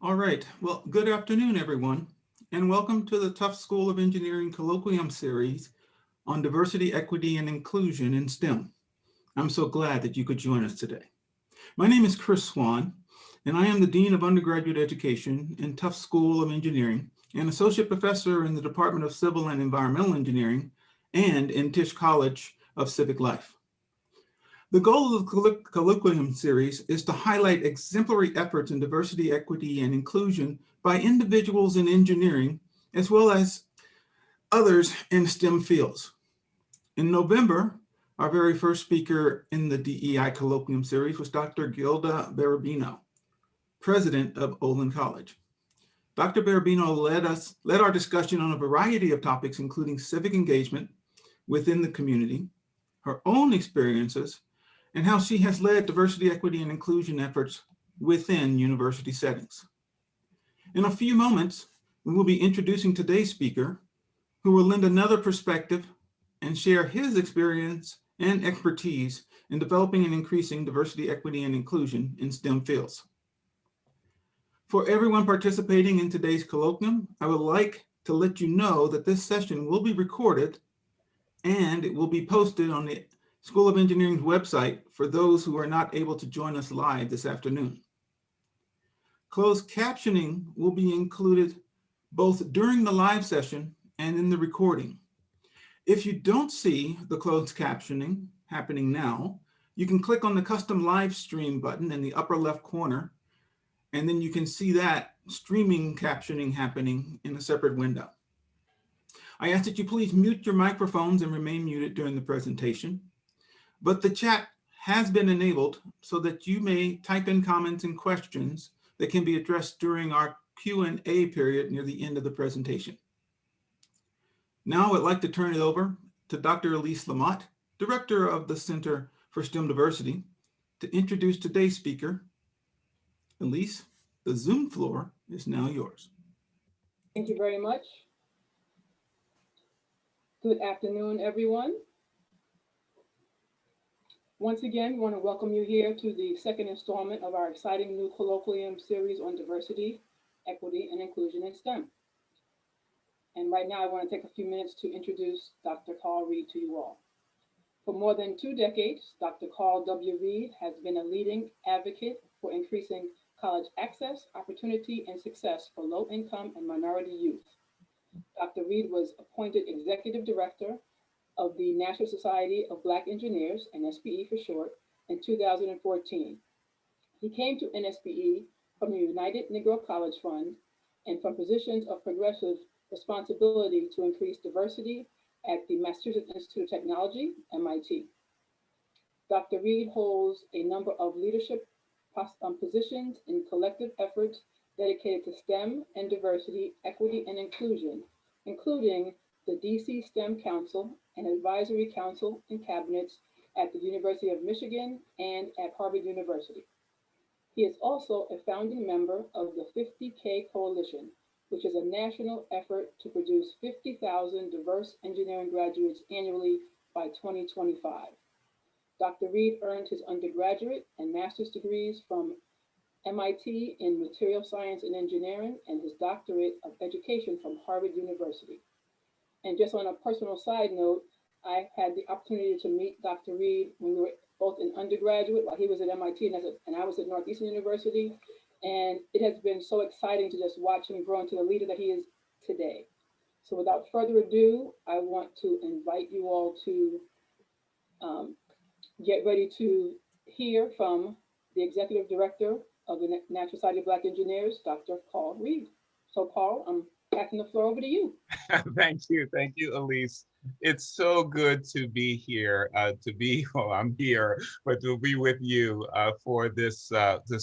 All right, well, good afternoon, everyone, and welcome to the Tufts School of Engineering Colloquium series on diversity, equity, and inclusion in STEM. I'm so glad that you could join us today. My name is Chris Swan, and I am the Dean of Undergraduate Education in Tufts School of Engineering and Associate Professor in the Department of Civil and Environmental Engineering and in Tisch College of Civic Life. The goal of the Colloquium series is to highlight exemplary efforts in diversity, equity, and inclusion by individuals in engineering, as well as others in STEM fields. In November, our very first speaker in the DEI Colloquium series was Dr. Gilda Barabino, president of Olin College. Dr. Barabino led our discussion on a variety of topics, including civic engagement within the community, her own experiences, and how she has led diversity, equity, and inclusion efforts within university settings. In a few moments, we will be introducing today's speaker, who will lend another perspective and share his experience and expertise in developing and increasing diversity, equity, and inclusion in STEM fields. For everyone participating in today's colloquium, I would like to let you know that this session will be recorded and it will be posted on the School of Engineering's website for those who are not able to join us live this afternoon. Closed captioning will be included both during the live session and in the recording. If you don't see the closed captioning happening now, you can click on the custom live stream button in the upper left corner, and then you can see that streaming captioning happening in a separate window. I ask that you please mute your microphones and remain muted during the presentation. But the chat has been enabled so that you may type in comments and questions that can be addressed during our Q&A period near the end of the presentation. Now I'd like to turn it over to Dr. Elise Lamott, Director of the Center for STEM Diversity, to introduce today's speaker. Elise, the Zoom floor is now yours. Thank you very much. Good afternoon, everyone. Once again, we want to welcome you here to the second installment of our exciting new colloquium series on diversity, equity, and inclusion in STEM. And right now, I want to take a few minutes to introduce Dr. Karl Reid to you all. For more than 2 decades, Dr. Karl W. Reid has been a leading advocate for increasing college access, opportunity, and success for low-income and minority youth. Dr. Reid was appointed Executive Director of the National Society of Black Engineers, NSBE for short, in 2014. He came to NSBE from the United Negro College Fund and from positions of progressive responsibility to increase diversity at the Massachusetts Institute of Technology, MIT. Dr. Reid holds a number of leadership positions in collective efforts dedicated to STEM and diversity, equity, and inclusion, including the DC STEM Council and Advisory Council and Cabinets at the University of Michigan and at Harvard University. He is also a founding member of the 50K Coalition, which is a national effort to produce 50,000 diverse engineering graduates annually by 2025. Dr. Reid earned his undergraduate and master's degrees from MIT in Material Science and Engineering and his doctorate of education from Harvard University. And just on a personal side note, I had the opportunity to meet Dr. Reid when we were both in undergraduate while he was at MIT and I was at Northeastern University. And it has been so exciting to just watch him grow into the leader that he is today. So without further ado, I want to invite you all to get ready to hear from the Executive Director of the National Society of Black Engineers, Dr. Karl Reid. So Karl, I'm passing the floor over to you. Thank you, Elise. It's so good to be here, I'm here, but to be with you for this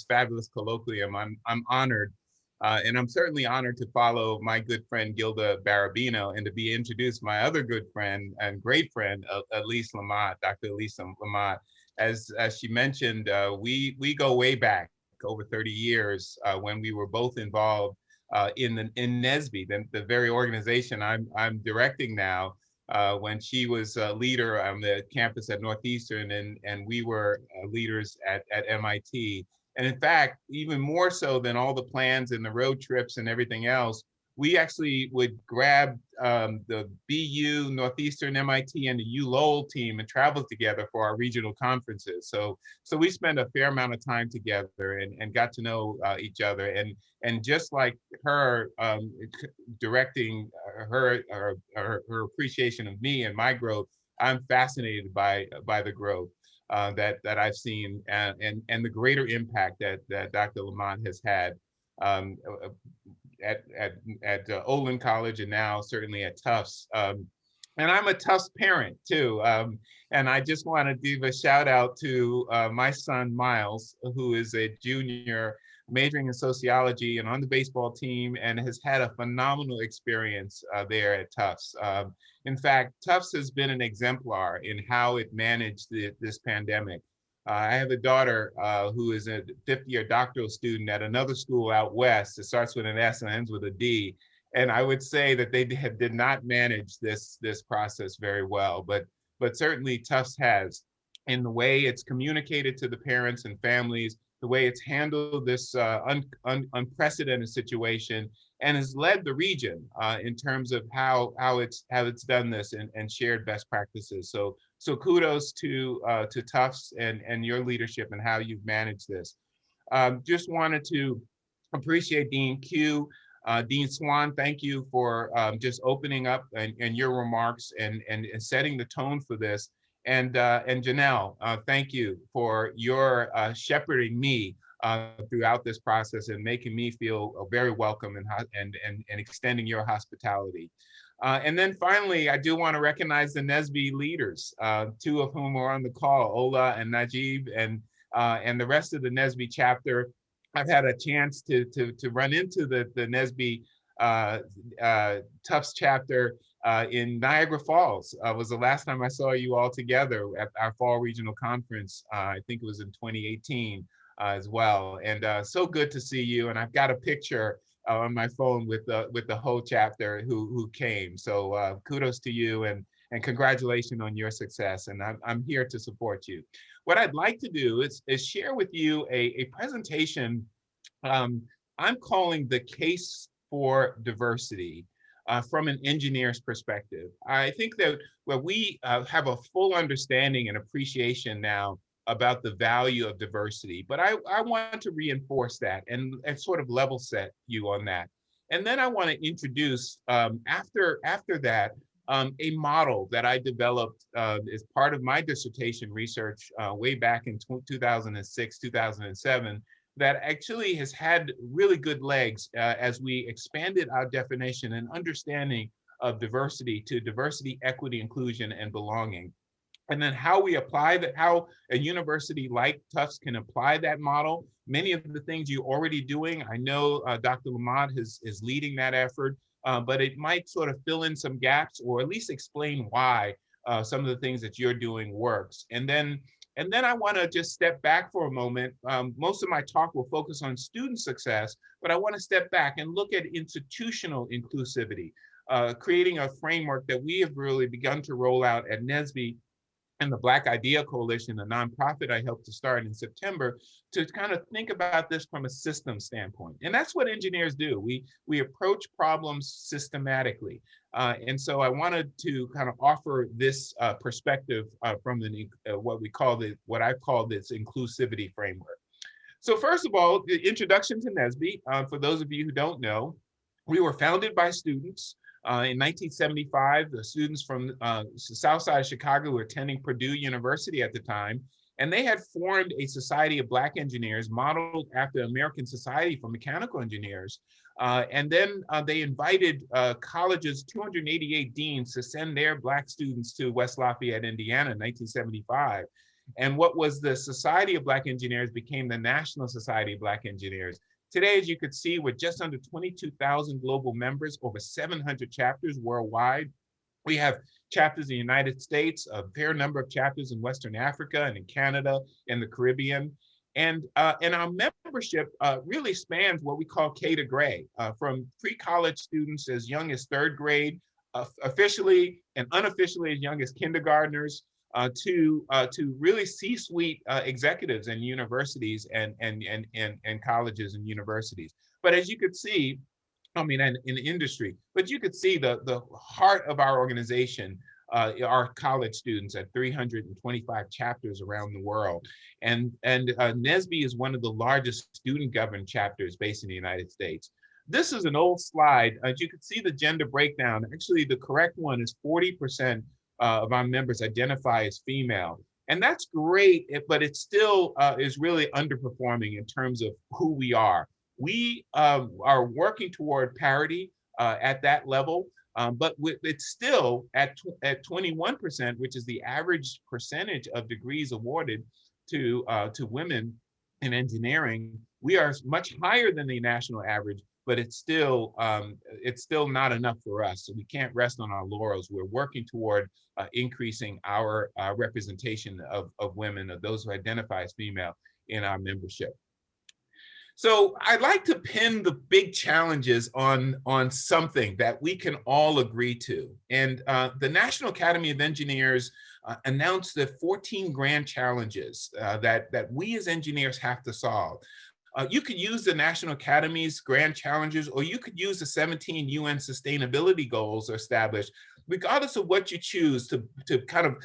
fabulous colloquium. I'm honored, and I'm certainly honored to follow my good friend Gilda Barabino and to be introduced my other good friend and great friend, Elise Lamott, Dr. Elise Lamott. As she mentioned, we go way back over 30 years when we were both involved in NSBE, the very organization I'm directing now. When she was a leader on the campus at Northeastern, and we were leaders at MIT. And in fact, even more so than all the plans and the road trips and everything else, we actually would grab the BU, Northeastern, MIT, and the U Lowell team and travel together for our regional conferences. So we spent a fair amount of time together and got to know each other. And just like her directing her appreciation of me and my growth, I'm fascinated by the growth that I've seen and the greater impact that Dr. Lamont has had at Olin College and now certainly at Tufts. And I'm a Tufts parent too. And I just want to give a shout out to my son, Miles, who is a junior majoring in sociology and on the baseball team and has had a phenomenal experience there at Tufts. In fact, Tufts has been an exemplar in how it managed this pandemic. I have a daughter who is a fifth-year doctoral student at another school out west. It starts with an S and ends with a D. And I would say that they did not manage this process very well, but certainly Tufts has, in the way it's communicated to the parents and families, the way it's handled this unprecedented situation, and has led the region in terms of how it's done this and shared best practices. So kudos to Tufts and your leadership and how you've managed this. Just wanted to appreciate Dean Q. Dean Swan, thank you for just opening up and your remarks and setting the tone for this. And Janelle, thank you for your shepherding me throughout this process and making me feel very welcome and extending your hospitality. And then finally, I do want to recognize the NSBE leaders, two of whom are on the call, Ola and Najib, and the rest of the NSBE chapter. I've had a chance to run into the NSBE Tufts chapter in Niagara Falls. Was the last time I saw you all together at our fall regional conference. I think it was in 2018 as well. And so good to see you. And I've got a picture on my phone with the whole chapter who came. So kudos to you and congratulations on your success. And I'm here to support you. What I'd like to do is share with you a presentation I'm calling the case for diversity from an engineer's perspective. I think that where we have a full understanding and appreciation now about the value of diversity, but I want to reinforce that and sort of level set you on that. And then I want to introduce, after that, a model that I developed as part of my dissertation research way back in 2006, 2007, that actually has had really good legs as we expanded our definition and understanding of diversity to diversity, equity, inclusion, and belonging. And then how we apply that, how a university like Tufts can apply that model. Many of the things you're already doing, I know Dr. Lamont is leading that effort, but it might sort of fill in some gaps or at least explain why some of the things that you're doing works. And then I want to just step back for a moment. Most of my talk will focus on student success, but I want to step back and look at institutional inclusivity, creating a framework that we have really begun to roll out at NSBE and the Black Idea Coalition, a nonprofit I helped to start in September, to kind of think about this from a system standpoint. And that's what engineers do. We approach problems systematically. And so I wanted to kind of offer this perspective from what I've called this inclusivity framework. So first of all, the introduction to NSBE. For those of you who don't know, we were founded by students. In 1975, the students from the south side of Chicago were attending Purdue University at the time, and they had formed a society of Black engineers modeled after American Society for Mechanical Engineers. And then they invited colleges, 288 deans, to send their Black students to West Lafayette, Indiana in 1975. And what was the Society of Black Engineers became the National Society of Black Engineers. Today, as you could see, with just under 22,000 global members, over 700 chapters worldwide. We have chapters in the United States, a fair number of chapters in Western Africa and in Canada and the Caribbean. And our membership really spans what we call K to Gray, from pre-college students as young as third grade, officially and unofficially as young as kindergartners, to really C-suite executives in universities and colleges and universities. But as you could see, I mean, in industry, but you could see the heart of our organization, our college students at 325 chapters around the world. And NSBE is one of the largest student-governed chapters based in the United States. This is an old slide. As you can see the gender breakdown. Actually, the correct one is 40% of our members identify as female. And that's great, but it still is really underperforming in terms of who we are. We are working toward parity at that level, but it's still at 21%, which is the average percentage of degrees awarded to women in engineering. We are much higher than the national average, but it's still not enough for us. So we can't rest on our laurels. We're working toward increasing our representation of women, of those who identify as female, in our membership. So I'd like to pin the big challenges on something that we can all agree to. And the National Academy of Engineers announced the 14 grand challenges that we as engineers have to solve. You could use the National Academy's grand challenges, or you could use the 17 UN sustainability goals established. Regardless of what you choose to kind of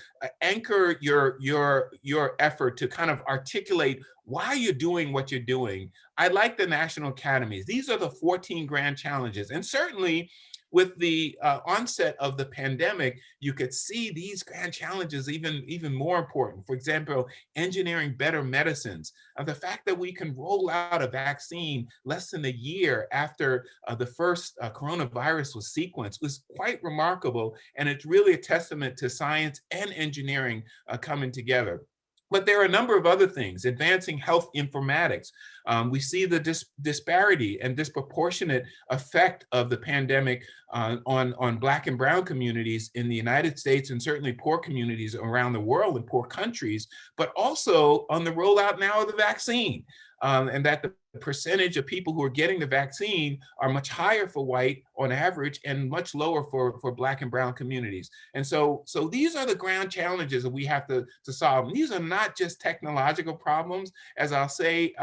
anchor your effort to kind of articulate why you're doing what you're doing, I like the National Academies. These are the 14 grand challenges. And certainly with the onset of the pandemic, you could see these grand challenges even more important. For example, engineering better medicines. The fact that we can roll out a vaccine less than a year after the first coronavirus was sequenced was quite remarkable. And it's really a testament to science and engineering coming together. But there are a number of other things. Advancing health informatics. We see the disparity and disproportionate effect of the pandemic on Black and Brown communities in the United States, and certainly poor communities around the world in poor countries, but also on the rollout now of the vaccine. And that the percentage of people who are getting the vaccine are much higher for white on average and much lower for Black and Brown communities. And so these are the ground challenges that we have to solve. And these are not just technological problems. As I'll say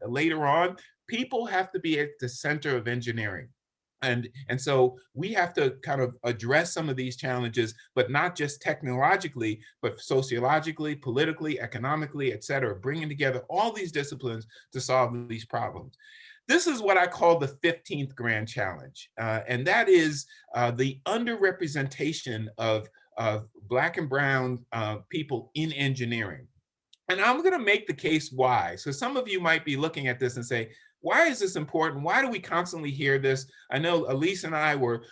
later on, people have to be at the center of engineering. And so we have to kind of address some of these challenges, but not just technologically, but sociologically, politically, economically, et cetera, bringing together all these disciplines to solve these problems. This is what I call the 15th grand challenge. And that is the underrepresentation of Black and Brown people in engineering. And I'm going to make the case why. So some of you might be looking at this and say, why is this important? Why do we constantly hear this? I know Elise and I were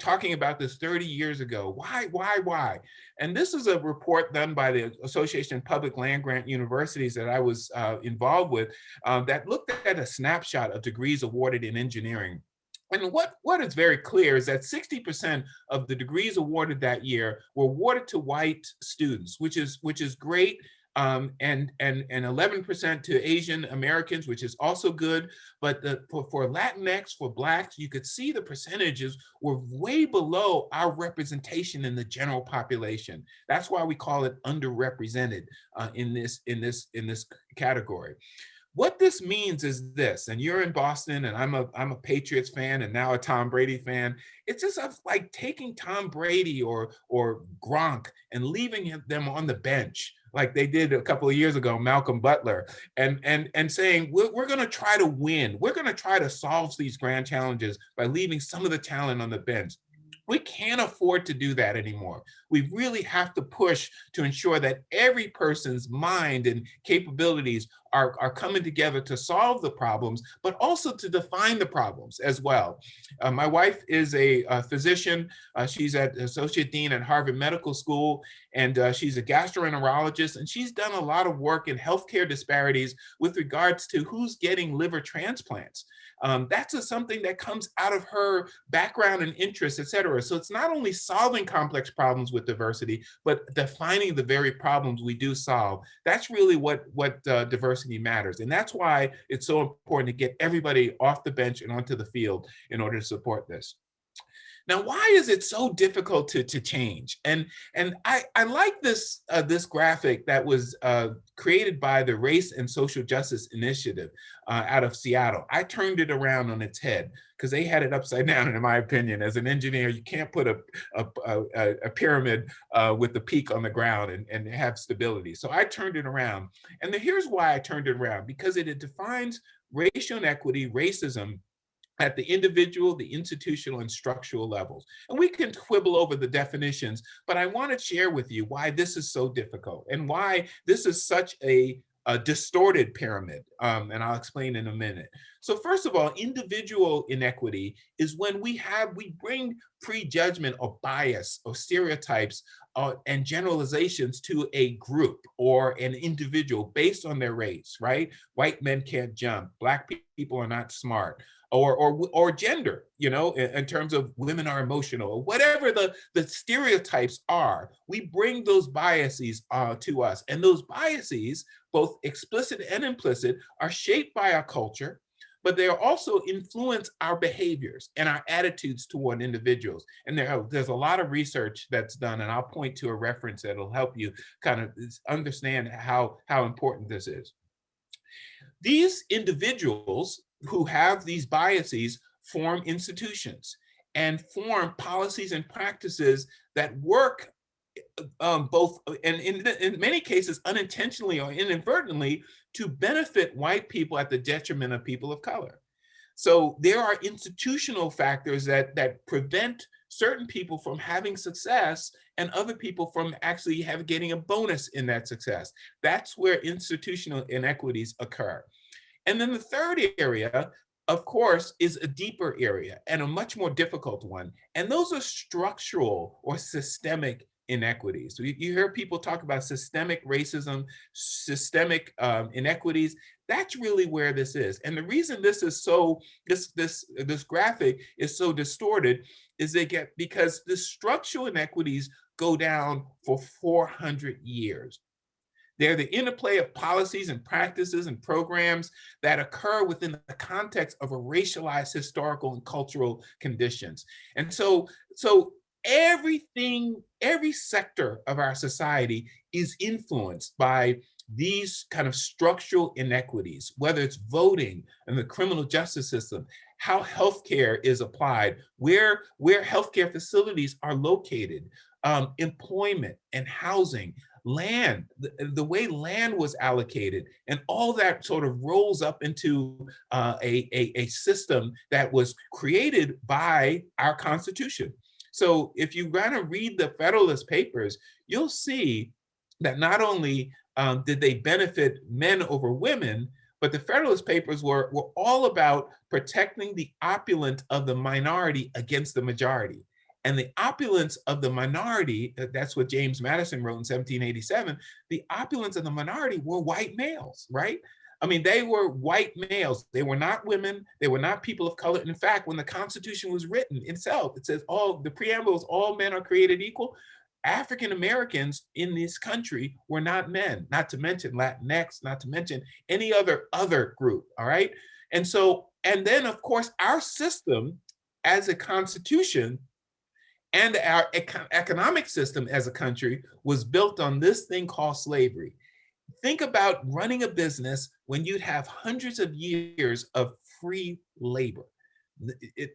talking about this 30 years ago. Why? And this is a report done by the Association of Public Land Grant Universities that I was involved with that looked at a snapshot of degrees awarded in engineering. And what is very clear is that 60% of the degrees awarded that year were awarded to white students, which is great. And 11% to Asian Americans, which is also good. But for Latinx, for Blacks, you could see the percentages were way below our representation in the general population. That's why we call it underrepresented in this category. What this means is this, and you're in Boston, and I'm a Patriots fan, and now a Tom Brady fan. It's just like taking Tom Brady or Gronk and leaving them on the bench, like they did a couple of years ago, Malcolm Butler, and saying, we're going to try to win. We're going to try to solve these grand challenges by leaving some of the talent on the bench. We can't afford to do that anymore. We really have to push to ensure that every person's mind and capabilities are coming together to solve the problems, but also to define the problems as well. My wife is a physician. She's at Associate Dean at Harvard Medical School, and she's a gastroenterologist, and she's done a lot of work in healthcare disparities with regards to who's getting liver transplants. That's something that comes out of her background and interests, et cetera. So it's not only solving complex problems with diversity, but defining the very problems we do solve. That's really what diversity matters. And that's why it's so important to get everybody off the bench and onto the field in order to support this. Now, why is it so difficult to change? And I like this this graphic that was created by the Race and Social Justice Initiative out of Seattle. I turned it around on its head because they had it upside down. And in my opinion, as an engineer, you can't put a pyramid with the peak on the ground and have stability. So I turned it around. And here's why I turned it around, because it defines racial inequity, racism, at the individual, the institutional, and structural levels. And we can quibble over the definitions, but I want to share with you why this is so difficult and why this is such a distorted pyramid. And I'll explain in a minute. So first of all, individual inequity is when we bring prejudgment or bias or stereotypes and generalizations to a group or an individual based on their race, right? White men can't jump, Black people are not smart, or gender, you know, in terms of women are emotional, or whatever the stereotypes are, we bring those biases to us. And those biases, both explicit and implicit, are shaped by our culture, but they also influence our behaviors and our attitudes toward individuals. And there's a lot of research that's done, and I'll point to a reference that'll help you kind of understand how important this is. These individuals who have these biases form institutions and form policies and practices that work both, and in many cases, unintentionally or inadvertently, to benefit white people at the detriment of people of color. So there are institutional factors that prevent certain people from having success and other people from actually getting a bonus in that success. That's where institutional inequities occur. And then the third area, of course, is a deeper area and a much more difficult one. And those are structural or systemic inequities. So you hear people talk about systemic racism, systemic inequities. That's really where this is. And the reason this is so, this graphic is so distorted is because the structural inequities go down for 400 years. They're the interplay of policies and practices and programs that occur within the context of a racialized historical and cultural conditions. And so everything, every sector of our society is influenced by these kind of structural inequities, whether it's voting and the criminal justice system, how healthcare is applied, where healthcare facilities are located, employment and housing, land, the way land was allocated, and all that sort of rolls up into a system that was created by our Constitution. So if you want to read the Federalist Papers, you'll see that not only did they benefit men over women, but the Federalist Papers were all about protecting the opulent of the minority against the majority. And the opulence of the minority, that's what James Madison wrote in 1787, the opulence of the minority were white males, right? I mean, they were white males. They were not women. They were not people of color. In fact, when the Constitution was written itself, it says the preamble is all men are created equal. African Americans in this country were not men, not to mention Latinx, not to mention any other group, all right? And then of course, our system as a constitution and our economic system as a country was built on this thing called slavery. Think about running a business when you'd have hundreds of years of free labor.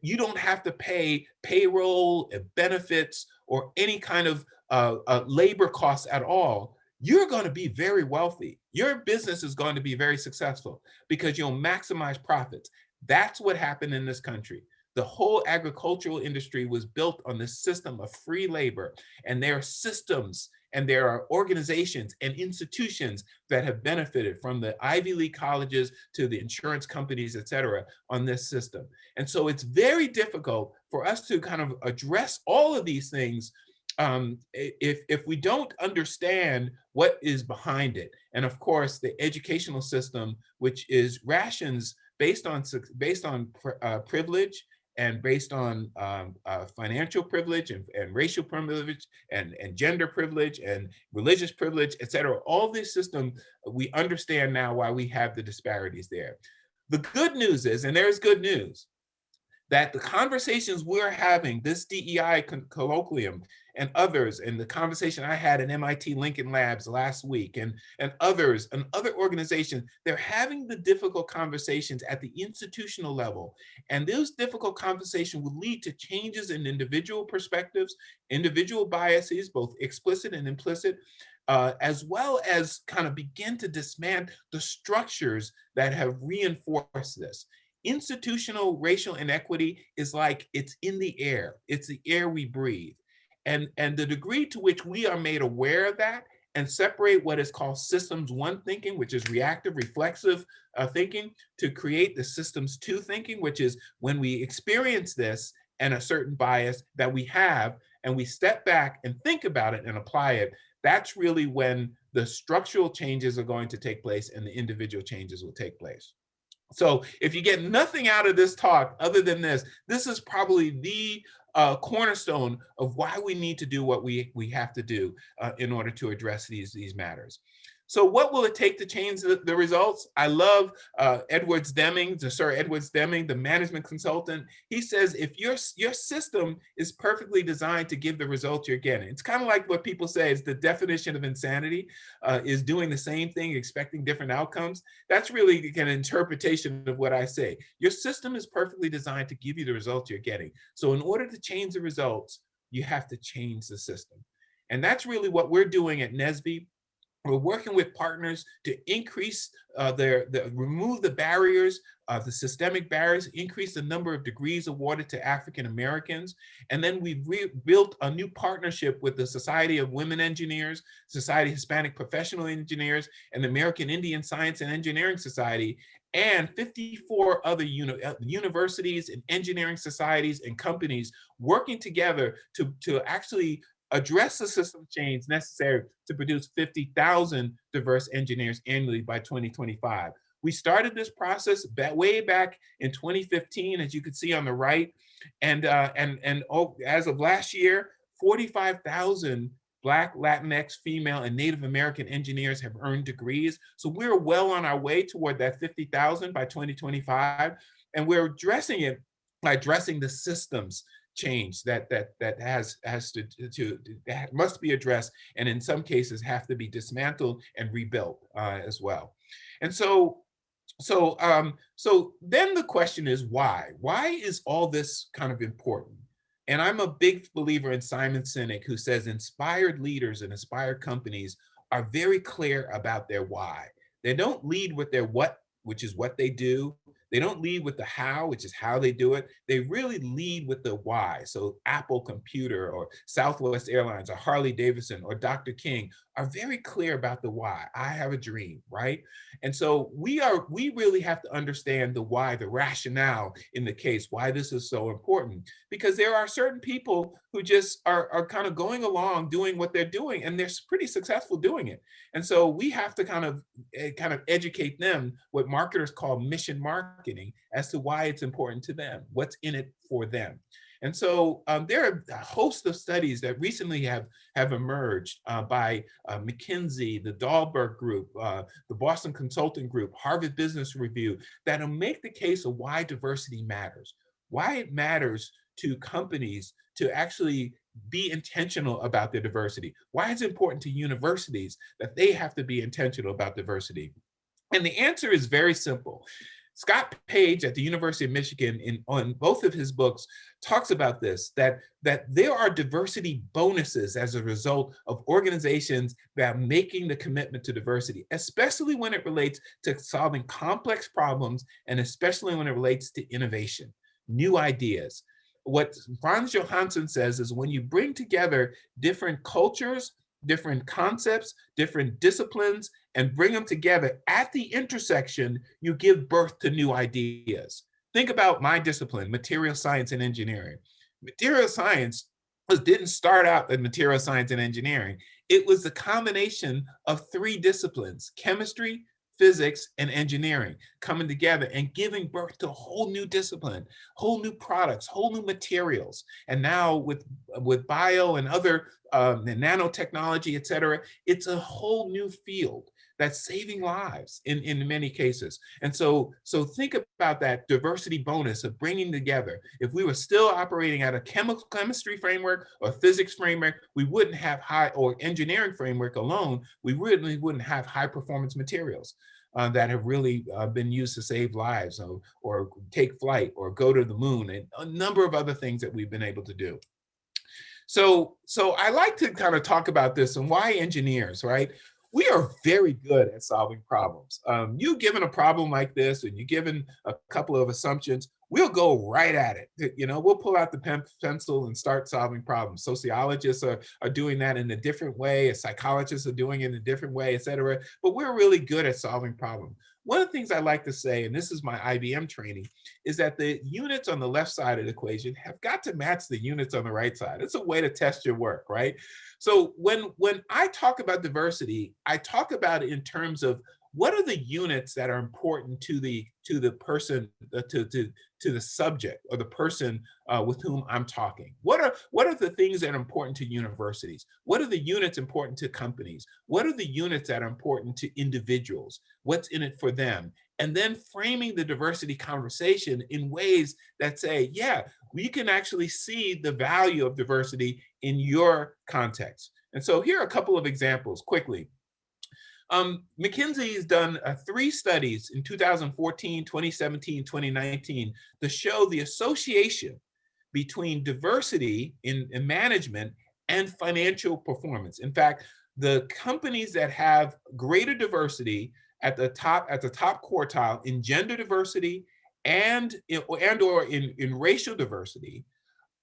You don't have to pay payroll, benefits, or any kind of labor costs at all. You're going to be very wealthy. Your business is going to be very successful because you'll maximize profits. That's what happened in this country. The whole agricultural industry was built on this system of free labor, and there are systems and there are organizations and institutions that have benefited, from the Ivy League colleges to the insurance companies, et cetera, on this system. And so it's very difficult for us to kind of address all of these things if we don't understand what is behind it. And of course, the educational system, which is rations based on privilege, and based on financial privilege and racial privilege and gender privilege and religious privilege, et cetera. All this system, we understand now why we have the disparities there. The good news is, and there's good news, that the conversations we're having, this DEI colloquium and others, and the conversation I had in MIT Lincoln Labs last week, and others, and other organizations, they're having the difficult conversations at the institutional level. And those difficult conversations will lead to changes in individual perspectives, individual biases, both explicit and implicit, as well as kind of begin to dismantle the structures that have reinforced this. Institutional racial inequity is like it's in the air. It's the air we breathe. And the degree to which we are made aware of that and separate what is called systems one thinking, which is reactive, reflexive thinking, to create the systems two thinking, which is when we experience this and a certain bias that we have, and we step back and think about it and apply it, that's really when the structural changes are going to take place and the individual changes will take place. So if you get nothing out of this talk other than this is probably the cornerstone of why we need to do what we have to do in order to address these matters. So what will it take to change the results? I love Sir Edwards Deming, the management consultant. He says, if your system is perfectly designed to give the results you're getting, it's kind of like what people say is the definition of insanity, is doing the same thing, expecting different outcomes. That's really an interpretation of what I say. Your system is perfectly designed to give you the results you're getting. So in order to change the results, you have to change the system. And that's really what we're doing at NSBE. We're working with partners to increase remove the barriers, the systemic barriers, increase the number of degrees awarded to African Americans. And then we've built a new partnership with the Society of Women Engineers, Society of Hispanic Professional Engineers, and the American Indian Science and Engineering Society, and 54 other universities and engineering societies and companies working together to actually address the system change necessary to produce 50,000 diverse engineers annually by 2025. We started this process way back in 2015, as you can see on the right. And as of last year, 45,000 Black, Latinx, female, and Native American engineers have earned degrees. So we're well on our way toward that 50,000 by 2025. And we're addressing it by addressing the systems change that must be addressed, and in some cases have to be dismantled and rebuilt as well. And so then the question is why? Why is all this kind of important? And I'm a big believer in Simon Sinek, who says inspired leaders and inspired companies are very clear about their why. They don't lead with their what, which is what they do. They don't lead with the how, which is how they do it. They really lead with the why. So Apple Computer or Southwest Airlines or Harley Davidson or Dr. King are very clear about the why. I have a dream, right? And so we really have to understand the why, the rationale in the case, why this is so important. Because there are certain people who just are kind of going along doing what they're doing, and they're pretty successful doing it. And so we have to kind of educate them, what marketers call mission marketing, as to why it's important to them, what's in it for them. And so there are a host of studies that recently have emerged by McKinsey, the Dahlberg Group, the Boston Consulting Group, Harvard Business Review, that'll make the case of why diversity matters, why it matters to companies to actually be intentional about their diversity, why it's important to universities that they have to be intentional about diversity. And the answer is very simple. Scott Page at the University of Michigan, on both of his books, talks about this, that there are diversity bonuses as a result of organizations that are making the commitment to diversity, especially when it relates to solving complex problems, and especially when it relates to innovation, new ideas. What Franz Johansson says is when you bring together different cultures, different concepts, different disciplines, and bring them together at the intersection, you give birth to new ideas. Think about my discipline, material science and engineering. Material science didn't start out as material science and engineering. It was the combination of three disciplines: chemistry, physics, and engineering coming together and giving birth to a whole new discipline, whole new products, whole new materials. And now with bio and other nanotechnology, et cetera, it's a whole new field that's saving lives in many cases. And so think about that diversity bonus of bringing together. If we were still operating at a chemistry framework or physics framework, we wouldn't have or engineering framework alone, we really wouldn't have high performance materials that have really been used to save lives or take flight or go to the moon, and a number of other things that we've been able to do. So I like to kind of talk about this and why engineers, right? We are very good at solving problems. You given a problem like this and you given a couple of assumptions, we'll go right at it. You know, we'll pull out the pencil and start solving problems. Sociologists are doing that in a different way. Psychologists are doing it in a different way, et cetera. But we're really good at solving problems. One of the things I like to say, and this is my IBM training, is that the units on the left side of the equation have got to match the units on the right side. It's a way to test your work, right? So when I talk about diversity, I talk about it in terms of what are the units that are important to the person, to the subject or the person with whom I'm talking. What are the things that are important to universities? What are the units important to companies? What are the units that are important to individuals? What's in it for them? And then framing the diversity conversation in ways that say, yeah, we can actually see the value of diversity in your context. And so here are a couple of examples quickly. McKinsey has done 3 studies in 2014, 2017, 2019 to show the association between diversity in management and financial performance. In fact, the companies that have greater diversity at the top quartile in gender diversity and or in racial diversity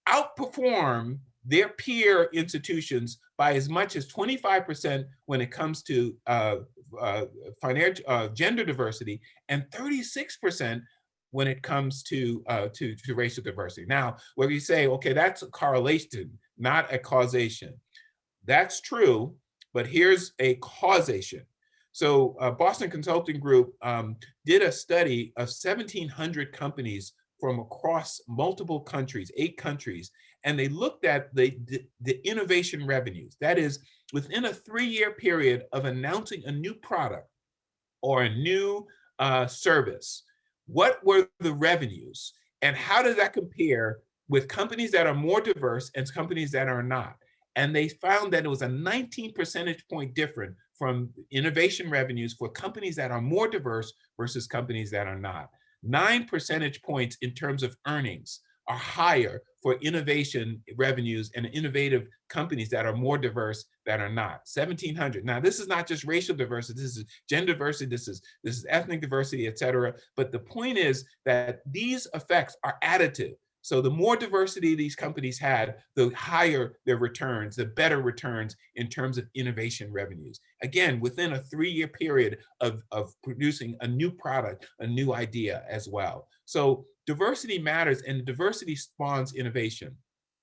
outperform their peer institutions by as much as 25% when it comes to gender diversity and 36% when it comes to racial diversity. Now, whether you say, okay, that's a correlation, not a causation. That's true, but here's a causation. So Boston Consulting Group did a study of 1,700 companies from across multiple countries, 8 countries, and they looked at the innovation revenues. That is, within a 3-year period of announcing a new product or a new service, what were the revenues and how does that compare with companies that are more diverse and companies that are not? And they found that it was a 19 percentage point difference from innovation revenues for companies that are more diverse versus companies that are not. 9 percentage points in terms of earnings are higher for innovation revenues and innovative companies that are more diverse that are not. 1,700. Now, this is not just racial diversity. This is gender diversity. This is ethnic diversity, et cetera. But the point is that these effects are additive. So the more diversity these companies had, the higher their returns, the better returns in terms of innovation revenues. Again, within a 3-year period of producing a new product, a new idea as well. So diversity matters and diversity spawns innovation.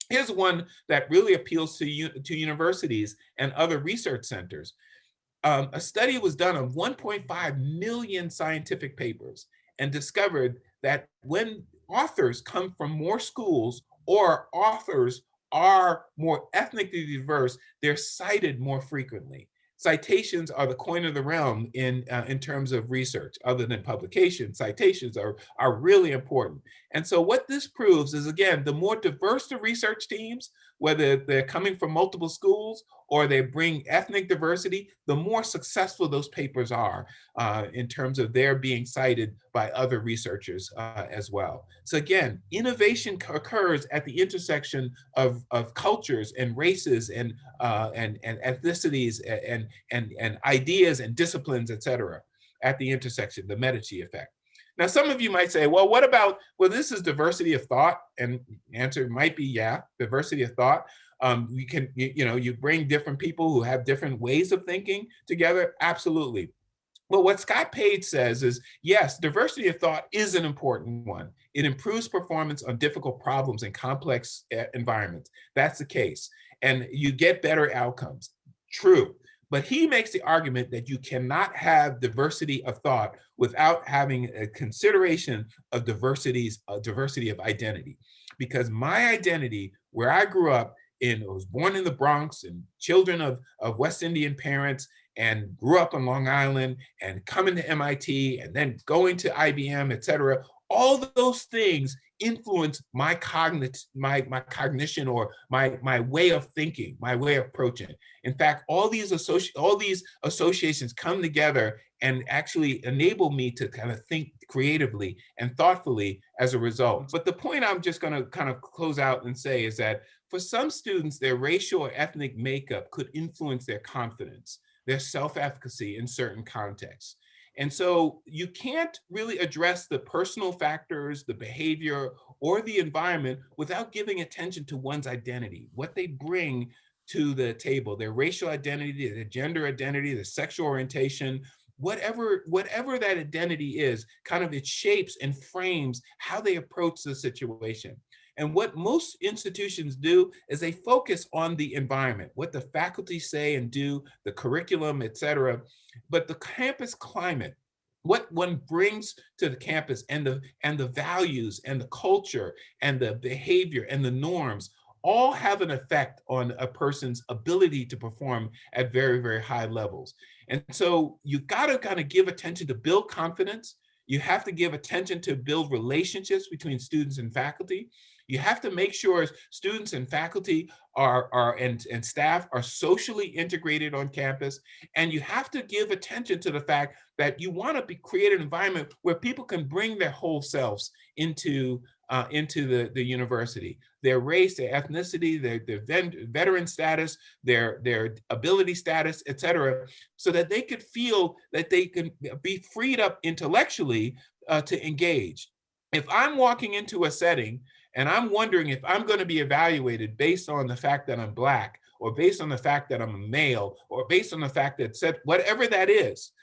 Here's one that really appeals to universities and other research centers. A study was done on 1.5 million scientific papers and discovered that when authors come from more schools or authors are more ethnically diverse, they're cited more frequently. Citations are the coin of the realm in terms of research. Other than publication, citations are really important. And so what this proves is, again, the more diverse the research teams, whether they're coming from multiple schools or they bring ethnic diversity, the more successful those papers are in terms of their being cited by other researchers as well. So again, innovation occurs at the intersection of cultures and races and ethnicities and ideas and disciplines, et cetera, at the intersection, the Medici effect. Now, some of you might say, well, what about, well, this is diversity of thought. And the answer might be, yeah, diversity of thought. You can, you bring different people who have different ways of thinking together. Absolutely. But what Scott Page says is, yes, diversity of thought is an important one. It improves performance on difficult problems in complex environments. That's the case. And you get better outcomes. True. But he makes the argument that you cannot have diversity of thought without having a consideration of diversity of identity. Because my identity, where I grew up, I was born in the Bronx and children of West Indian parents, and grew up on Long Island and coming to MIT and then going to IBM, et cetera, all those things influence my cognition or my way of thinking, my way of approaching. In fact, all these associations come together and actually enable me to kind of think creatively and thoughtfully as a result. But the point I'm just going to kind of close out and say is that for some students, their racial or ethnic makeup could influence their confidence, their self-efficacy in certain contexts. And so you can't really address the personal factors, the behavior, or the environment without giving attention to one's identity, what they bring to the table, their racial identity, their gender identity, their sexual orientation, whatever that identity is, kind of it shapes and frames how they approach the situation. And what most institutions do is they focus on the environment, what the faculty say and do, the curriculum, et cetera. But the campus climate, what one brings to the campus and the values and the culture and the behavior and the norms all have an effect on a person's ability to perform at very, very high levels. And so you gotta kind of give attention to build confidence. You have to give attention to build relationships between students and faculty. You have to make sure students and faculty and staff are socially integrated on campus. And you have to give attention to the fact that you want to create an environment where people can bring their whole selves into the university, their race, their ethnicity, their veteran status, their ability status, et cetera, so that they could feel that they can be freed up intellectually to engage. If I'm walking into a setting and I'm wondering if I'm going to be evaluated based on the fact that I'm Black, or based on the fact that I'm a male, or based on the fact that whatever that is,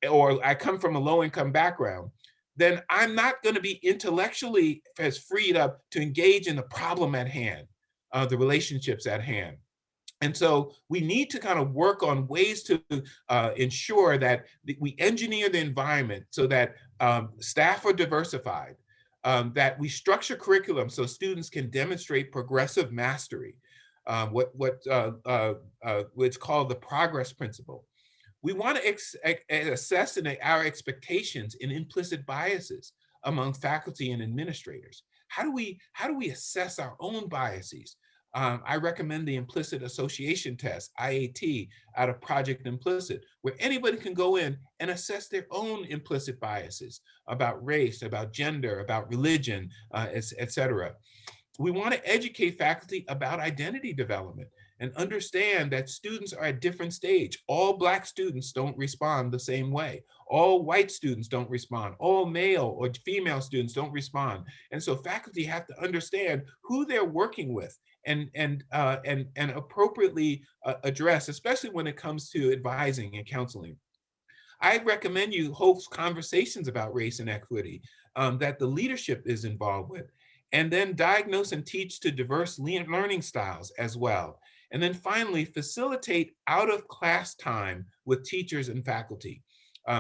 or I come from a low-income background, then I'm not going to be intellectually as freed up to engage in the problem at hand, the relationships at hand. And so we need to kind of work on ways to ensure that we engineer the environment so that staff are diversified, that we structure curriculum so students can demonstrate progressive mastery, what's called the progress principle. We want to assess our expectations in implicit biases among faculty and administrators. How do we assess our own biases? I recommend the implicit association test, IAT, out of Project Implicit, where anybody can go in and assess their own implicit biases about race, about gender, about religion, et cetera. We want to educate faculty about identity development and understand that students are at different stage. All Black students don't respond the same way. All white students don't respond. All male or female students don't respond. And so faculty have to understand who they're working with and appropriately address, especially when it comes to advising and counseling. I recommend you host conversations about race and equity that the leadership is involved with, and then diagnose and teach to diverse learning styles as well. And then finally, facilitate out of class time with teachers and faculty.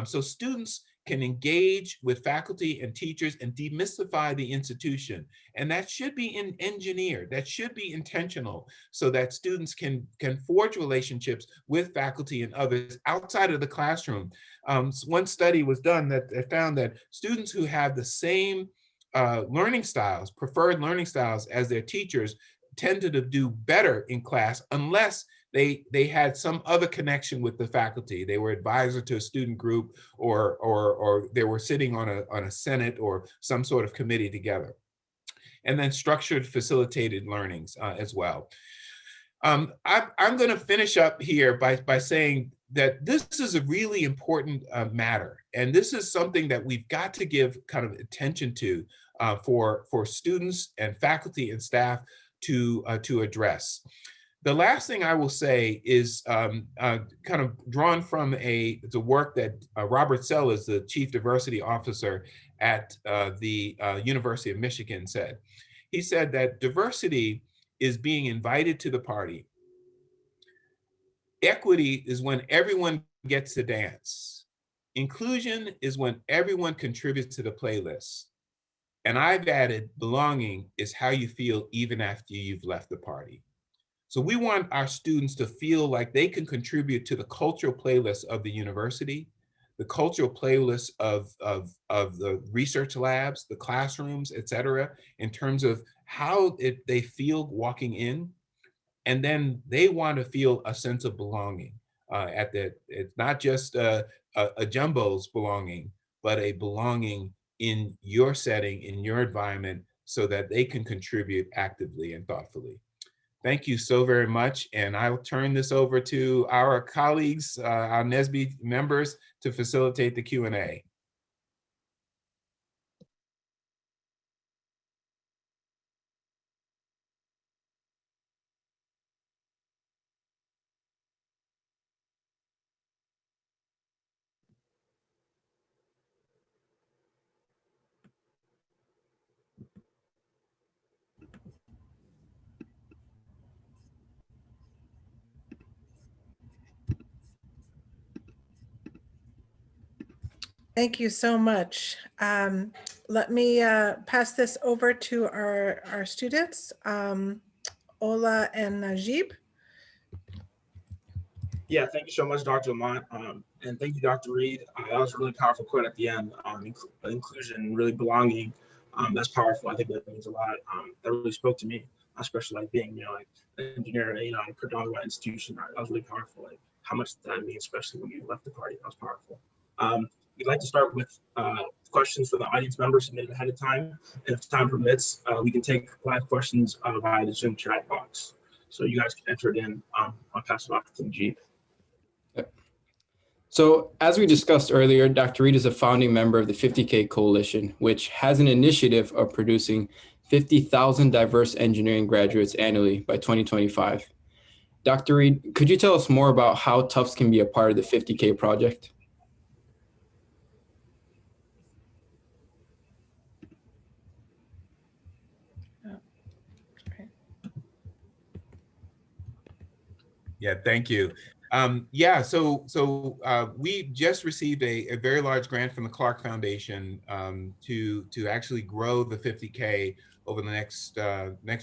So students can engage with faculty and teachers and demystify the institution. And that should be engineered, that should be intentional, so that students can forge relationships with faculty and others outside of the classroom. One study was done that found that students who have the same learning styles, preferred learning styles as their teachers, tended to do better in class unless they had some other connection with the faculty. They were advisor to a student group, or they were sitting on a senate or some sort of committee together. And then structured facilitated learnings as well. I'm going to finish up here by saying that this is a really important matter. And this is something that we've got to give kind of attention to for students and faculty and staff to address. The last thing I will say is kind of drawn from the work that Robert Sellers, the Chief Diversity Officer at the University of Michigan, said. He said that diversity is being invited to the party. Equity is when everyone gets to dance. Inclusion is when everyone contributes to the playlist. And I've added, belonging is how you feel even after you've left the party. So we want our students to feel like they can contribute to the cultural playlist of the university, the cultural playlist of the research labs, the classrooms, et cetera, in terms of how they feel walking in. And then they want to feel a sense of belonging at that. It's not just a jumbo's belonging, but a belonging in your setting, in your environment, so that they can contribute actively and thoughtfully. Thank you so very much. And I will turn this over to our colleagues, our NSBE members, to facilitate the Q&A. Thank you so much. Let me pass this over to our students, Ola and Najib. Yeah, thank you so much, Dr. Lamont. And thank you, Dr. Reid. That was a really powerful quote at the end. Inclusion, really belonging. That's powerful. I think that means a lot. That really spoke to me, especially like being, like an engineer, in a predominantly white institution. That was really powerful. Like how much that means, especially when you left the party. That was powerful. We'd like to start with questions for the audience members submitted ahead of time. And if time permits, we can take live questions via the Zoom chat box. So you guys can enter it in. I'll pass it off to Najib. So as we discussed earlier, Dr. Reid is a founding member of the 50K Coalition, which has an initiative of producing 50,000 diverse engineering graduates annually by 2025. Dr. Reid, could you tell us more about how Tufts can be a part of the 50K project? Yeah, thank you. We just received a very large grant from the Clark Foundation to actually grow the 50K over the next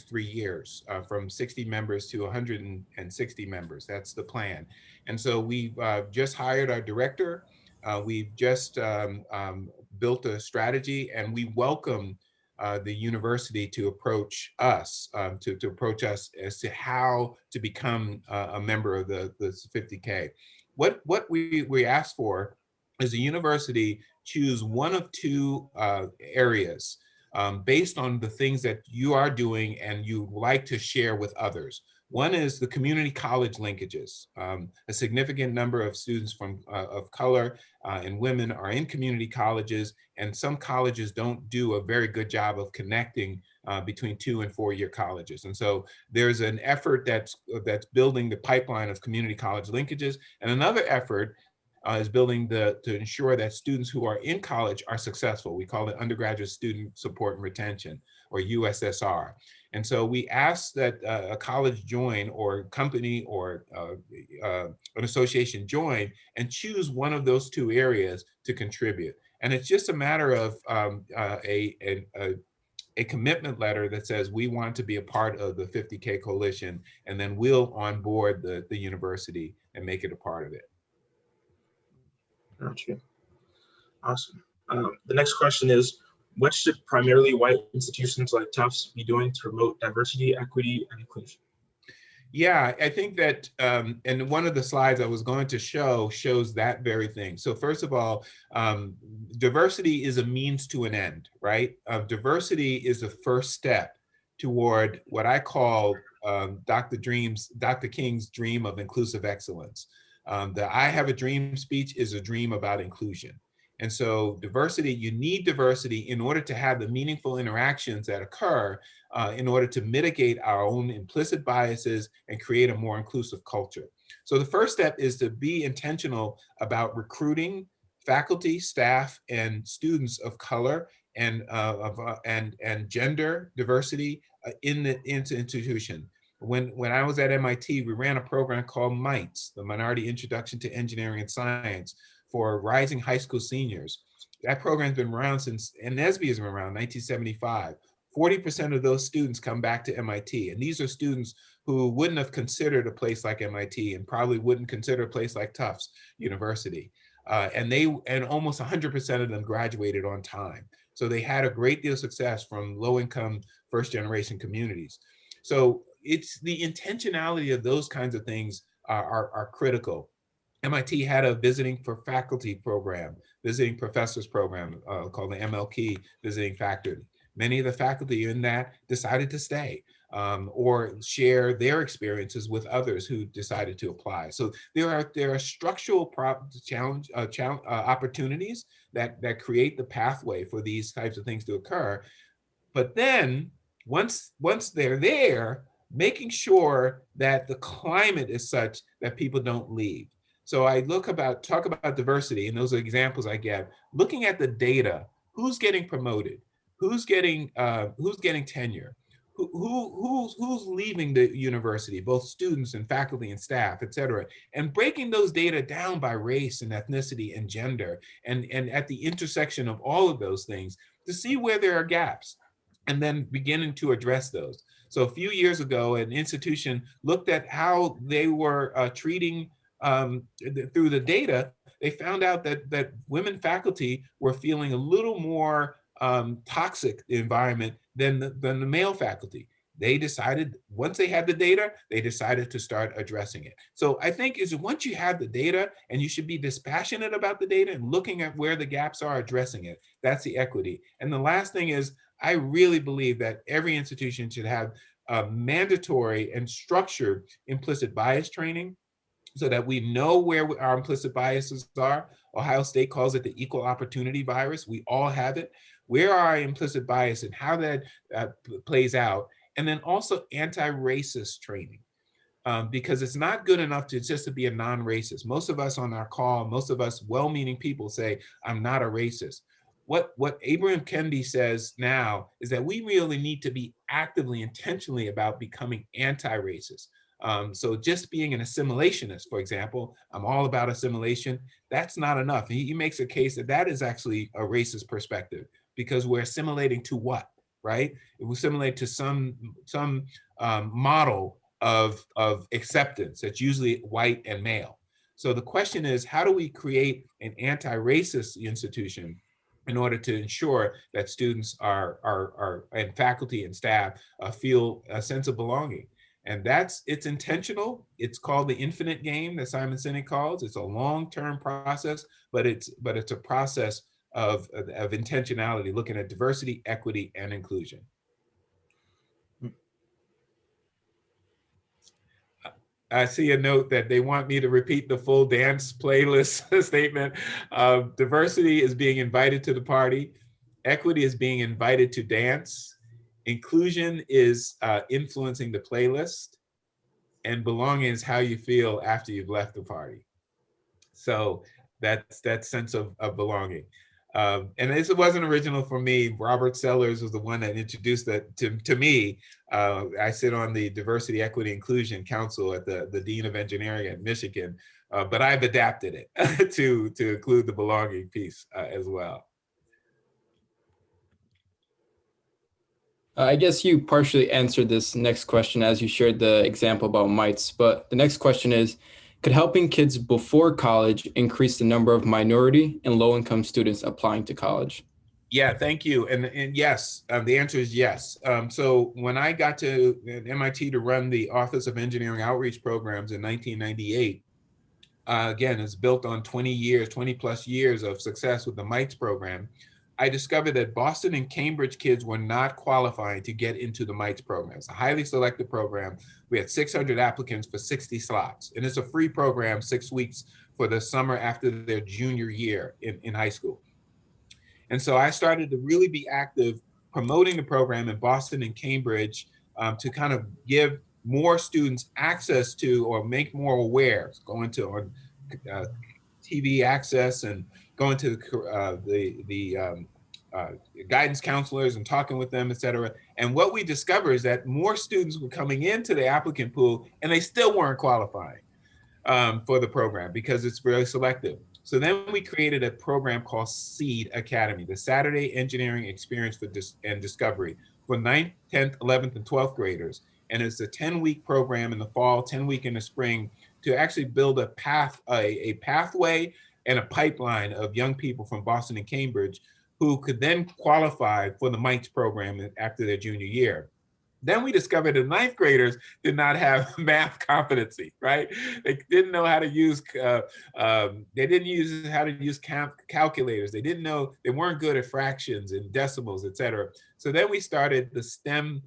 3 years from 60 members to 160 members. That's the plan. And so we've just hired our director. We've just built a strategy, and we welcome the university to approach us, to approach us as to how to become a member of the 50K. What we ask for is the university choose one of two areas based on the things that you are doing and you like to share with others. One is the community college linkages. A significant number of students of color and women are in community colleges, and some colleges don't do a very good job of connecting between 2 and 4 year colleges. And so there's an effort that's building the pipeline of community college linkages, and another effort is building to ensure that students who are in college are successful. We call it Undergraduate Student Support and Retention, or USSR. And so we ask that a college join, or a company, or an association join and choose one of those two areas to contribute. And it's just a matter of a commitment letter that says we want to be a part of the 50K Coalition, and then we'll onboard the university and make it a part of it. Gotcha. Awesome. The next question is, what should primarily white institutions like Tufts be doing to promote diversity, equity, and inclusion? Yeah, I think that, and one of the slides I was going to show shows that very thing. So first of all, diversity is a means to an end, right? Diversity is the first step toward what I call Dr. King's dream of inclusive excellence. The I Have a Dream speech is a dream about inclusion. And so diversity, you need diversity in order to have the meaningful interactions that occur in order to mitigate our own implicit biases and create a more inclusive culture. So the first step is to be intentional about recruiting faculty, staff, and students of color and gender diversity in the institution. When I was at MIT, we ran a program called MITES, the Minority Introduction to Engineering and Science, for rising high school seniors. That program's been around since, and NSBE has been around 1975. 40% of those students come back to MIT. And these are students who wouldn't have considered a place like MIT and probably wouldn't consider a place like Tufts University. And almost 100% of them graduated on time. So they had a great deal of success from low-income first-generation communities. So it's the intentionality of those kinds of things are critical. MIT had a visiting for faculty program, visiting professors program called the MLK visiting faculty. Many of the faculty in that decided to stay or share their experiences with others who decided to apply. So there are structural opportunities that create the pathway for these types of things to occur. But then once they're there, making sure that the climate is such that people don't leave. So I talk about diversity, and those are examples I get. Looking at the data, who's getting promoted, who's getting tenure, who's leaving the university, both students and faculty and staff, et cetera, and breaking those data down by race and ethnicity and gender, and at the intersection of all of those things to see where there are gaps, and then beginning to address those. So a few years ago, an institution looked at how they were treating through the data. They found out that women faculty were feeling a little more toxic environment than the male faculty. They decided, once they had the data, they decided to start addressing it. So I think is once you have the data, and you should be dispassionate about the data and looking at where the gaps are, addressing it. That's the equity. And the last thing is, I really believe that every institution should have mandatory and structured implicit bias training so that we know where our implicit biases are. Ohio State calls it the equal opportunity virus. We all have it. Where are our implicit bias and how that plays out? And then also anti-racist training. Because it's not good enough to be a non-racist. Most of us on our call, most of us well-meaning people say, I'm not a racist. What Abraham Kennedy says now is that we really need to be actively, intentionally about becoming anti-racist. So just being an assimilationist, for example, I'm all about assimilation, that's not enough. He makes a case that that is actually a racist perspective because we're assimilating to what, right? We assimilate to some model of acceptance that's usually white and male. So the question is, how do we create an anti-racist institution in order to ensure that students and faculty and staff feel a sense of belonging? And it's intentional. It's called the infinite game that Simon Sinek calls. It's a long-term process, but it's a process of intentionality, looking at diversity, equity, and inclusion. I see a note that they want me to repeat the full dance playlist statement. Diversity is being invited to the party. Equity is being invited to dance. Inclusion is influencing the playlist. And belonging is how you feel after you've left the party. So that's that sense of belonging. And this wasn't original for me. Robert Sellers was the one that introduced that to me. I sit on the Diversity, Equity, Inclusion Council at the Dean of Engineering at Michigan, but I've adapted it to include the belonging piece as well. I guess you partially answered this next question as you shared the example about mites, but the next question is, could helping kids before college increase the number of minority and low-income students applying to college? Yeah, thank you. And yes, the answer is yes. So when I got to MIT to run the Office of Engineering Outreach Programs in 1998, again, it's built on 20 plus years of success with the MITES program. I discovered that Boston and Cambridge kids were not qualifying to get into the MITES program. It's a highly selective program. We had 600 applicants for 60 slots. And it's a free program, 6 weeks for the summer after their junior year in high school. And so I started to really be active promoting the program in Boston and Cambridge to kind of give more students access to or make more aware, going to TV access and going to the guidance counselors and talking with them, et cetera. And what we discovered is that more students were coming into the applicant pool and they still weren't qualifying for the program because it's very selective. So then we created a program called SEED Academy, the Saturday Engineering Experience and Discovery, for 9th, 10th, 11th, and 12th graders. And it's a 10-week program in the fall, 10-week in the spring, to actually build a pathway and a pipeline of young people from Boston and Cambridge who could then qualify for the MITES program after their junior year. Then we discovered that 9th graders did not have math competency, right? They didn't know how to use, they didn't use how to use calculators. They didn't know, they weren't good at fractions and decimals, et cetera. So then we started the STEM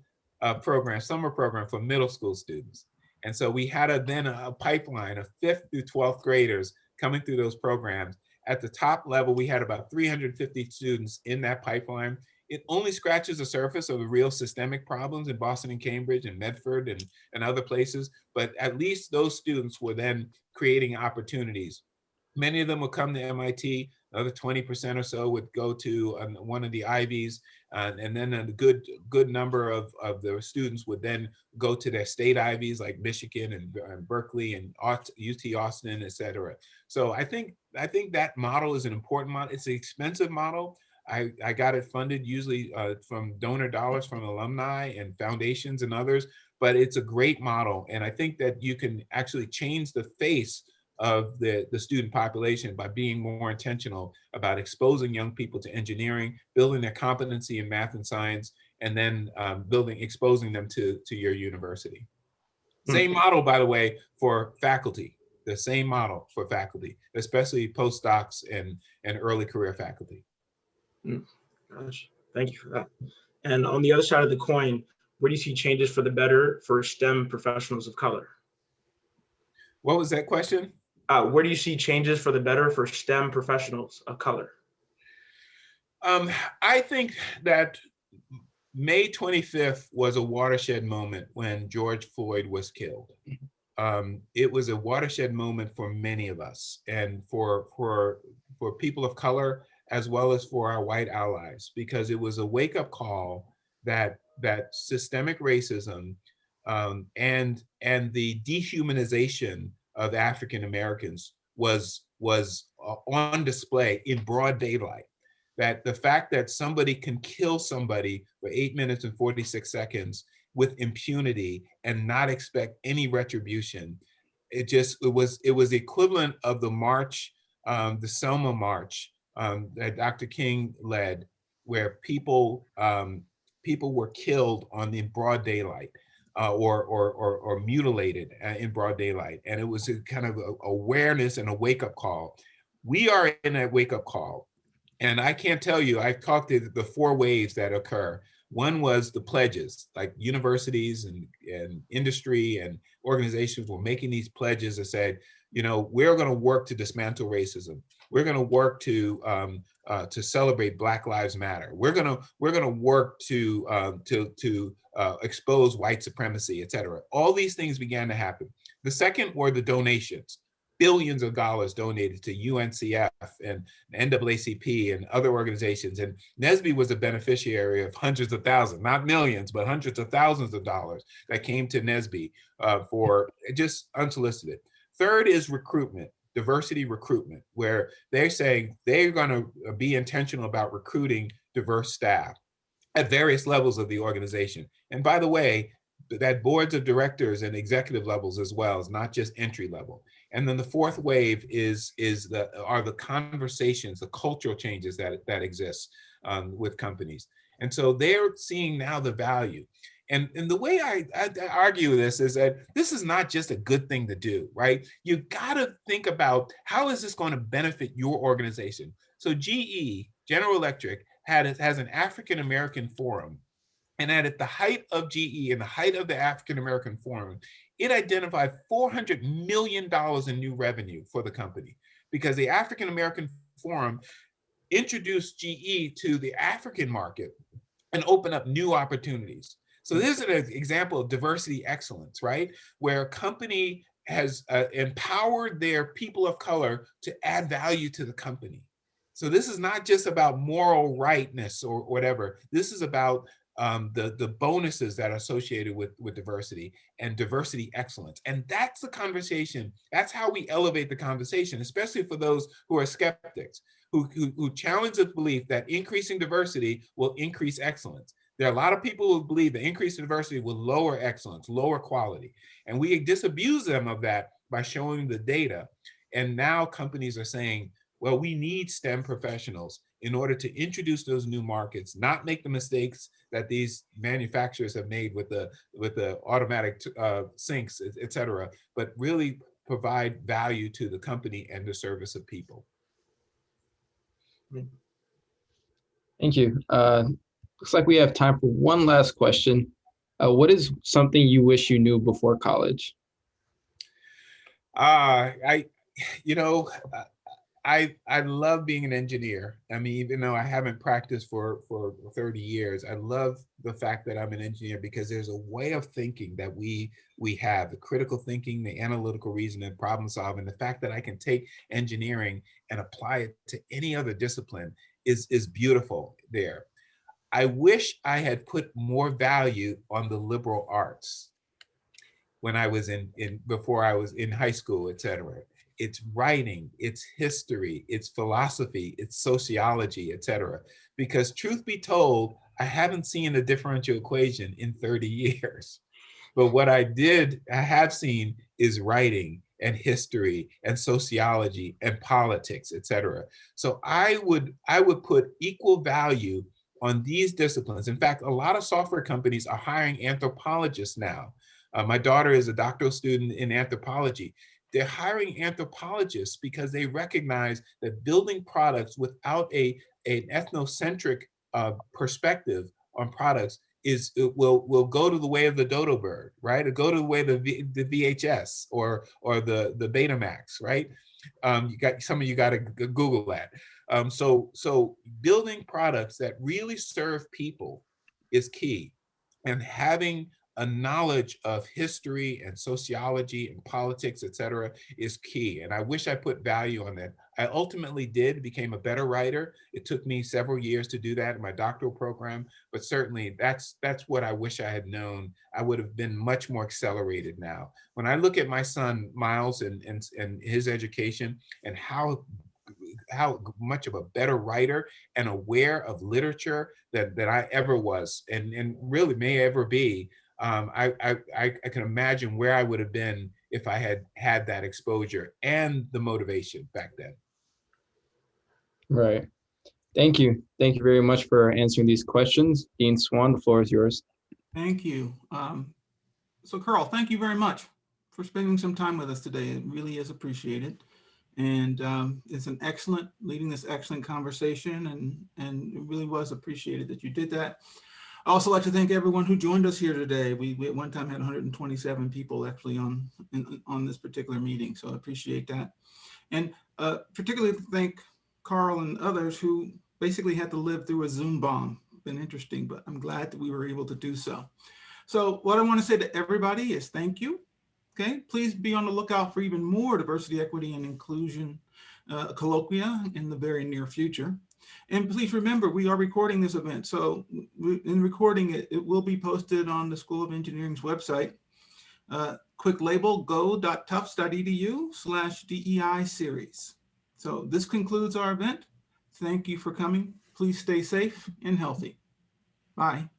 program, summer program for middle school students. And so we had then a pipeline of 5th through 12th graders coming through those programs. At the top level, we had about 350 students in that pipeline. It only scratches the surface of the real systemic problems in Boston and Cambridge and Medford and other places, but at least those students were then creating opportunities. Many of them would come to MIT, another 20% or so would go to one of the Ivies, and then a good number of the students would then go to their state Ivies like Michigan and Berkeley and UT Austin, et cetera. So I think that model is an important model. It's an expensive model. I got it funded usually from donor dollars from alumni and foundations and others, but it's a great model. And I think that you can actually change the face of the student population by being more intentional about exposing young people to engineering, building their competency in math and science, and then exposing them to your university. Same model, by the way, for faculty. The same model for faculty, especially postdocs and early career faculty. Gosh, thank you for that. And on the other side of the coin, where do you see changes for the better for STEM professionals of color? What was that question? Where do you see changes for the better for STEM professionals of color? I think that May 25th was a watershed moment when George Floyd was killed. It was a watershed moment for many of us, and for people of color, as well as for our white allies, because it was a wake-up call that systemic racism and the dehumanization of African Americans was on display in broad daylight. That the fact that somebody can kill somebody for 8 minutes and 46 seconds with impunity and not expect any retribution, it was the equivalent of the march, the Selma March that Dr. King led, where people were killed in broad daylight. Or mutilated in broad daylight. And it was a kind of awareness and a wake-up call. We are in that wake-up call. And I can't tell you, I talked to the 4 waves that occur. One was the pledges, like universities and industry and organizations were making these pledges that said, you know, we're going to work to dismantle racism. We're going to work to celebrate Black Lives Matter. We're going to work to expose white supremacy, et cetera. All these things began to happen. The second were the donations. Billions of dollars donated to UNCF and NAACP and other organizations. And NSBE was a beneficiary of hundreds of thousands, not millions, but hundreds of thousands of dollars that came to NSBE for just unsolicited. Third is recruitment, diversity recruitment, where they're saying they're going to be intentional about recruiting diverse staff at various levels of the organization. And by the way, that boards of directors and executive levels as well, is not just entry level. And then the fourth wave are the conversations, the cultural changes that exist with companies. And so they're seeing now the value. And the way I argue this is that this is not just a good thing to do, right? You gotta think about how is this going to benefit your organization? So GE, General Electric, has an African American forum. And at the height of GE and the height of the African American forum, it identified $400 million in new revenue for the company because the African American forum introduced GE to the African market and opened up new opportunities. So this is an example of diversity excellence, right? Where a company has empowered their people of color to add value to the company. So this is not just about moral rightness or whatever. This is about the bonuses that are associated with diversity and diversity excellence. And that's the conversation. That's how we elevate the conversation, especially for those who are skeptics, who challenge the belief that increasing diversity will increase excellence. There are a lot of people who believe the increase in diversity will lower excellence, lower quality. And we disabuse them of that by showing the data. And now companies are saying, well, we need STEM professionals in order to introduce those new markets, not make the mistakes that these manufacturers have made with the automatic sinks, et cetera, but really provide value to the company and the service of people. Thank you. Looks like we have time for one last question. What is something you wish you knew before college? I love being an engineer. I mean, even though I haven't practiced for 30 years, I love the fact that I'm an engineer because there's a way of thinking that we have, the critical thinking, the analytical reasoning, problem solving, the fact that I can take engineering and apply it to any other discipline is beautiful there. I wish I had put more value on the liberal arts when I was before I was in high school, et cetera. It's writing, it's history, it's philosophy, it's sociology, et cetera. Because truth be told, I haven't seen a differential equation in 30 years. But what I have seen is writing and history and sociology and politics, et cetera. So I would put equal value on these disciplines. In fact, a lot of software companies are hiring anthropologists now. My daughter is a doctoral student in anthropology. They're hiring anthropologists because they recognize that building products without an ethnocentric perspective on products will go to the way of the dodo bird, right? It'll go to the way of the VHS or the Betamax, right? Some of you got to Google that. So building products that really serve people is key, and having a knowledge of history and sociology and politics, et cetera, is key. And I wish I put value on that. I ultimately became a better writer. It took me several years to do that in my doctoral program, but certainly that's what I wish I had known. I would have been much more accelerated now. When I look at my son, Miles, and his education and how much of a better writer and aware of literature that I ever was and really may ever be, I can imagine where I would have been if I had that exposure and the motivation back then. Right. Thank you. Thank you very much for answering these questions. Dean Swan, the floor is yours. Thank you. So Karl, thank you very much for spending some time with us today. It really is appreciated. And it's leading this excellent conversation, and it really was appreciated that you did that. I also like to thank everyone who joined us here today. We at one time had 127 people actually on this particular meeting, so I appreciate that. And particularly thank Karl and others who basically had to live through a Zoom bomb. Been interesting, but I'm glad that we were able to do so. So what I want to say to everybody is thank you. Okay, please be on the lookout for even more diversity, equity, and inclusion colloquia in the very near future. And please remember, we are recording this event. So in recording it, it will be posted on the School of Engineering's website. Quick label, go.tufts.edu/DEI series. So this concludes our event. Thank you for coming. Please stay safe and healthy. Bye.